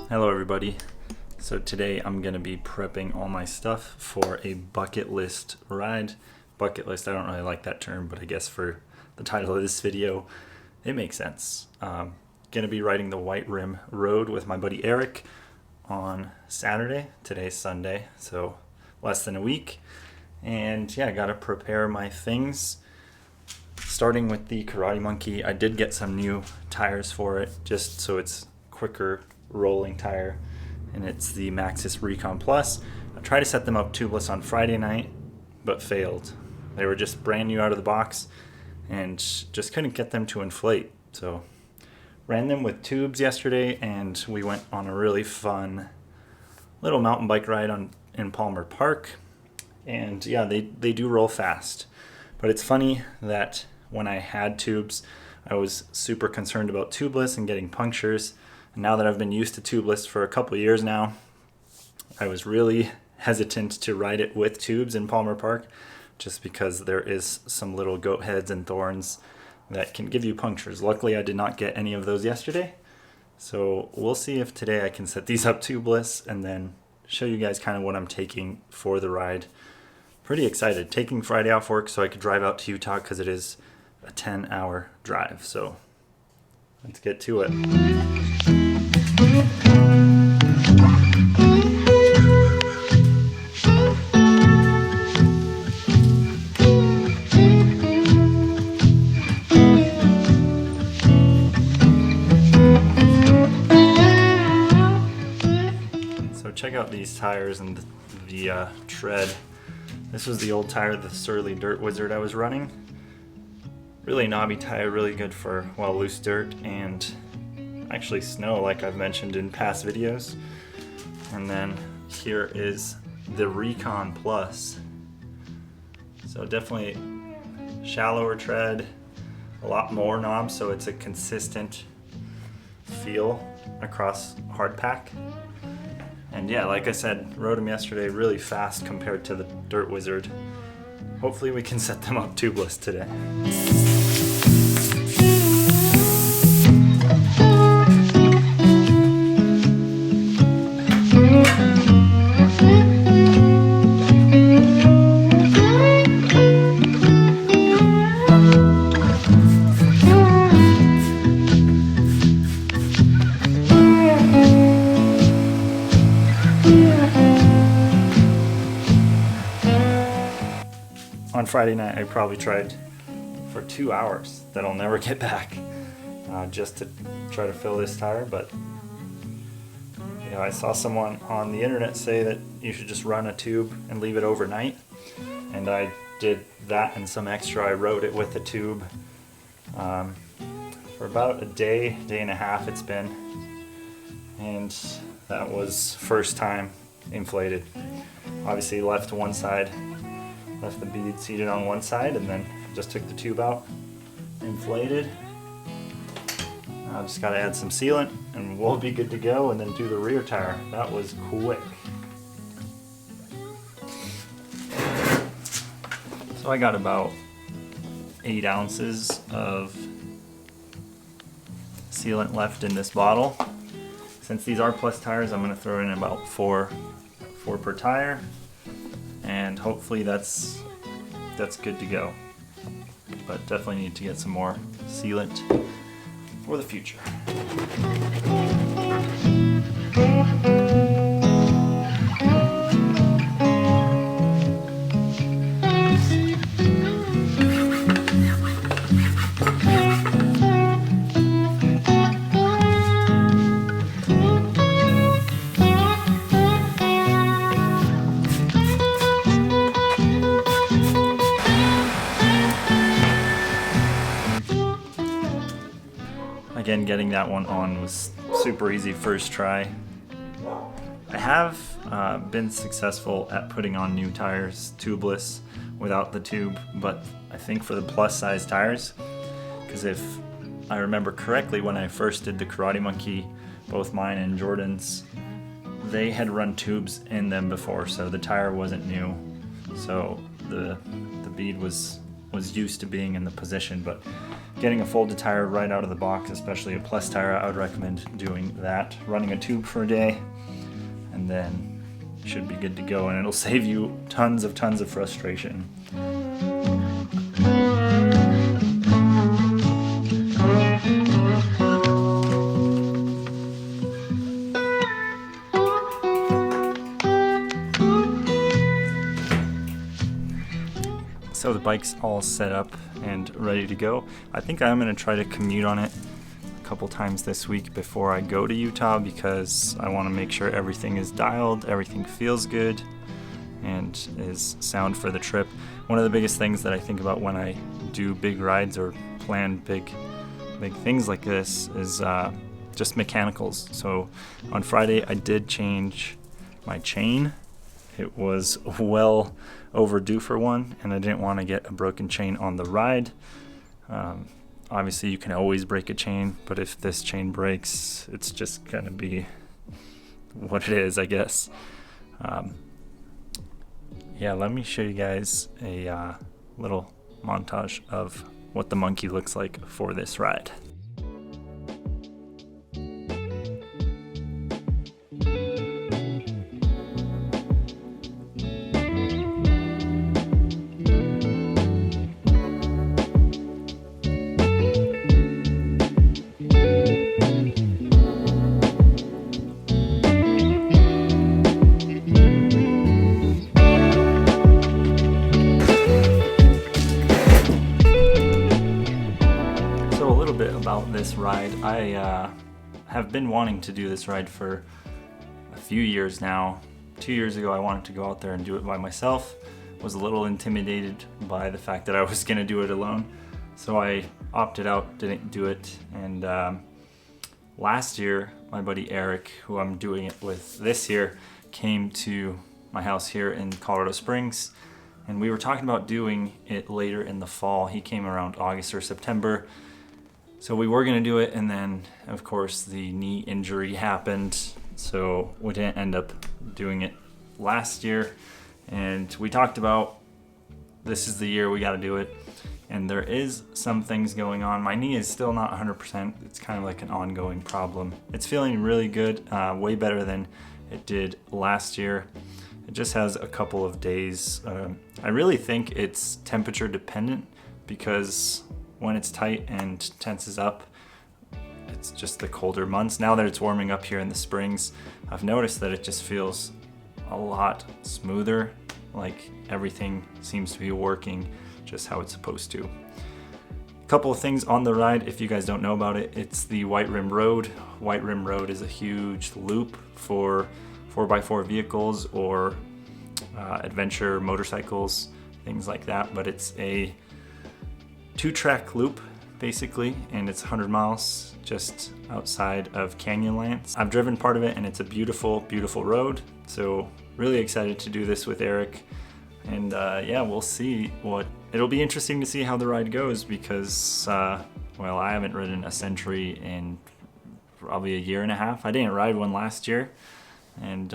Hello everybody. So today I'm going to be prepping all my stuff for a bucket list ride. Bucket list, I don't really like that term, but I guess for the title of this video, it makes sense. Going to be riding the White Rim Road with my buddy Eric on Saturday. Today's Sunday, so less than a week. And yeah, I got to prepare my things. Starting with the Karate Monkey, I did get some new tires for it, just so it's quicker rolling tire, and it's the Maxxis Recon Plus. I tried to set them up tubeless on Friday night, but failed. They were just brand new out of the box and just couldn't get them to inflate. So ran them with tubes yesterday, and we went on a really fun little mountain bike ride in Palmer Park. And yeah, they do roll fast. But it's funny that when I had tubes, I was super concerned about tubeless and getting punctures. And now that I've been used to tubeless for a couple years now, I was really hesitant to ride it with tubes in Palmer Park, just because there is some little goat heads and thorns that can give you punctures. Luckily, I did not get any of those yesterday. So we'll see if today I can set these up tubeless and then show you guys kind of what I'm taking for the ride. Pretty excited. Taking Friday off work so I could drive out to Utah because it is a 10-hour drive. So let's get to it. So check out these tires and the tread. This was the old tire, the Surly Dirt Wizard I was running. Really knobby tire, really good for, well, loose dirt and actually snow, like I've mentioned in past videos. And then here is the Recon Plus. So definitely shallower tread, a lot more knobs, so it's a consistent feel across hard pack. And yeah, like I said, rode them yesterday really fast compared to the Dirt Wizard. Hopefully we can set them up tubeless today. On Friday night, I probably tried for 2 hours that I'll never get back, just to try to fill this tire. But you know, I saw someone on the internet say that you should just run a tube and leave it overnight, and I did that and some extra. I rode it with a tube for about a day and a half it's been, and that was first time inflated. Obviously left one side, left the bead seated on one side, and then just took the tube out, inflated. Now just got to add some sealant and we'll be good to go, and then do the rear tire. That was quick. So I got about 8 ounces of sealant left in this bottle. Since these are plus tires, I'm going to throw in about 4 per tire, and hopefully that's good to go. But definitely need to get some more sealant for the future. Again, getting that one on was super easy first try. I have been successful at putting on new tires tubeless without the tube, but I think for the plus size tires, because if I remember correctly, when I first did the Karate Monkey, both mine and Jordan's, they had run tubes in them before, so the tire wasn't new. So the bead was used to being in the position, but getting a folded tire right out of the box, especially a plus tire, I would recommend doing that. Running a tube for a day, and then you should be good to go, and it'll save you tons of frustration. So the bike's all set up and ready to go. I think I'm going to try to commute on it a couple times this week before I go to Utah, because I want to make sure everything is dialed, everything feels good, and is sound for the trip. One of the biggest things that I think about when I do big rides or plan big things like this is just mechanicals. So on Friday I did change my chain. It was well overdue for one, and I didn't want to get a broken chain on the ride. Obviously you can always break a chain, but if this chain breaks, it's just gonna be what it is, I guess. Yeah, let me show you guys a little montage of what the Monkey looks like for this ride. About this ride, I have been wanting to do this ride for a few years now. 2 years ago I wanted to go out there and do it by myself. Was a little intimidated by the fact that I was going to do it alone, so I opted out, didn't do it. And last year my buddy Eric, who I'm doing it with this year, came to my house here in Colorado Springs, and we were talking about doing it later in the fall. He came around August or September. So we were going to do it, and then of course the knee injury happened, so we didn't end up doing it last year. And we talked about, this is the year we got to do it, and there is some things going on. My knee is still not 100%. It's kind of like an ongoing problem. It's feeling really good, way better than it did last year. It just has a couple of days. I really think it's temperature dependent, because when it's tight and tenses up, it's just the colder months. Now that it's warming up here in the springs, I've noticed that it just feels a lot smoother, like everything seems to be working just how it's supposed to. A couple of things on the ride, if you guys don't know about it, it's the White Rim Road. White Rim Road is a huge loop for 4x4 vehicles or adventure motorcycles, things like that, but it's a 2-track loop basically, and it's 100 miles just outside of Canyonlands. I've driven part of it, and it's a beautiful road, so really excited to do this with Eric. And yeah, we'll see it'll be interesting to see how the ride goes, because well, I haven't ridden a Century in probably a year and a half. I didn't ride one last year, and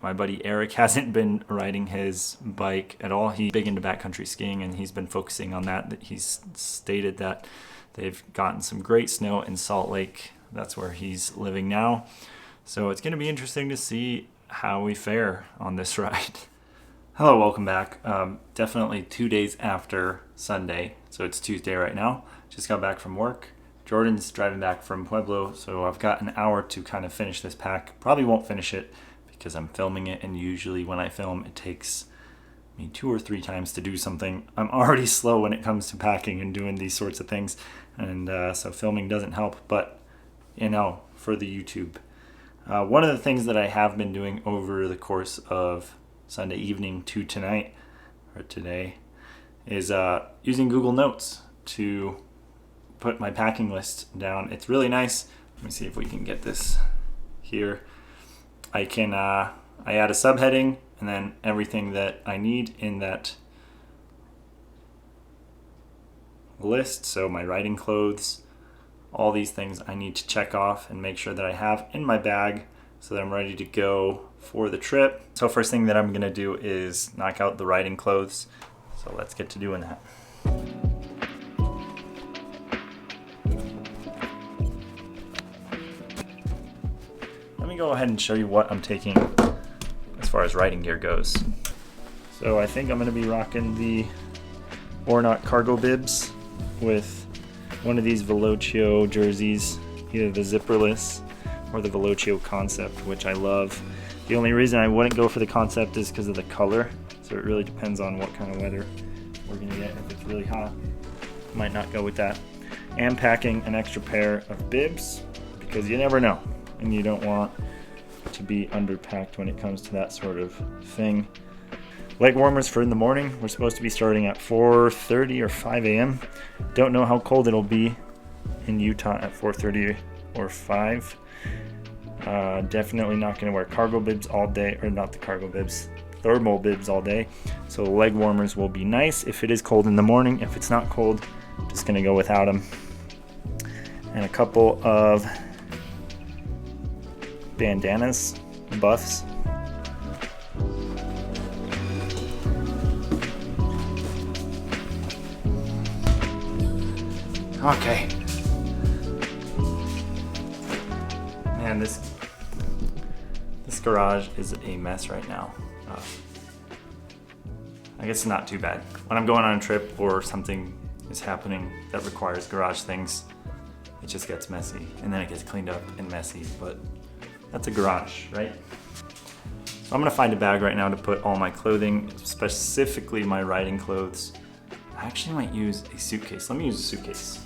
my buddy Eric hasn't been riding his bike at all. He's big into backcountry skiing, and he's been focusing on that. He's stated that they've gotten some great snow in Salt Lake. That's where he's living now. So it's going to be interesting to see how we fare on this ride. Hello, welcome back. Definitely 2 days after Sunday, so it's Tuesday right now. Just got back from work. Jordan's driving back from Pueblo, so I've got an hour to kind of finish this pack. Probably won't finish it because I'm filming it, and usually when I film it takes me 2 or 3 times to do something. I'm already slow when it comes to packing and doing these sorts of things, and so filming doesn't help, but you know, for the YouTube. One of the things that I have been doing over the course of Sunday evening to tonight, or today, is using Google Notes to put my packing list down. It's really nice. Let me see if we can get this here. I add a subheading and then everything that I need in that list. So my riding clothes, all these things I need to check off and make sure that I have in my bag so that I'm ready to go for the trip. So first thing that I'm gonna do is knock out the riding clothes. So let's get to doing that. Let me go ahead and show you what I'm taking as far as riding gear goes. So I think I'm gonna be rocking the Ornat cargo bibs with one of these Velocio jerseys, either the zipperless or the Velocio Concept, which I love. The only reason I wouldn't go for the Concept is because of the color, so it really depends on what kind of weather we're gonna get. If it's really hot, might not go with that. And packing an extra pair of bibs, because you never know, and you don't want to be underpacked when it comes to that sort of thing. Leg warmers for in the morning. We're supposed to be starting at 4:30 or 5 a.m. Don't know how cold it'll be in Utah at 4:30 or 5. Definitely not going to wear cargo bibs all day, or not the cargo bibs, thermal bibs all day. So leg warmers will be nice if it is cold in the morning. If it's not cold, just going to go without them. And a couple of bandanas, buffs. Okay. Man, this garage is a mess right now. I guess not too bad. When I'm going on a trip or something is happening that requires garage things, it just gets messy, and then it gets cleaned up and messy, but that's a garage, right? So I'm gonna find a bag right now to put all my clothing, specifically my riding clothes. I actually might use a suitcase. Let me use a suitcase.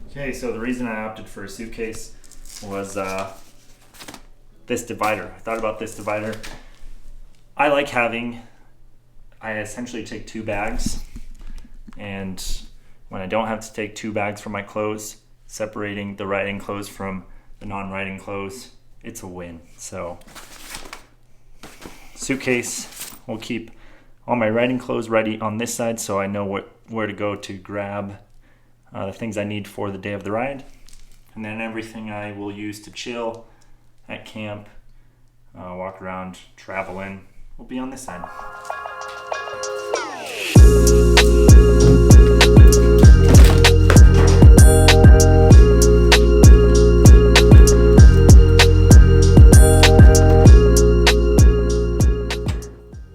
Okay, so the reason I opted for a suitcase was this divider. I thought about this divider. I essentially take 2 bags, and when I don't have to take 2 bags for my clothes, separating the riding clothes from the non-riding clothes, it's a win. So suitcase will keep all my riding clothes ready on this side, so I know where to go to grab the things I need for the day of the ride. And then everything I will use to chill at camp, walk around, travel in, will be on this side.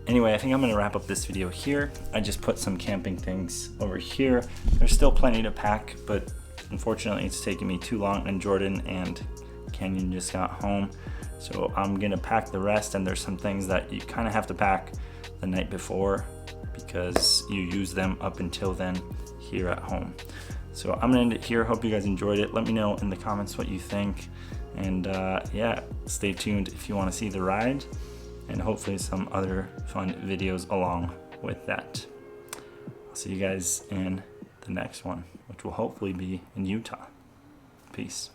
Anyway, I think I'm gonna wrap up this video here. I just put some camping things over here. There's still plenty to pack, but unfortunately it's taking me too long, and Jordan and Kenyon just got home. So I'm gonna pack the rest, and there's some things that you kind of have to pack the night before because you use them up until then here at home. So I'm gonna end it here. Hope you guys enjoyed it. Let me know in the comments what you think. And yeah, stay tuned if you wanna see the ride, and hopefully some other fun videos along with that. I'll see you guys in the next one, which will hopefully be in Utah. Peace.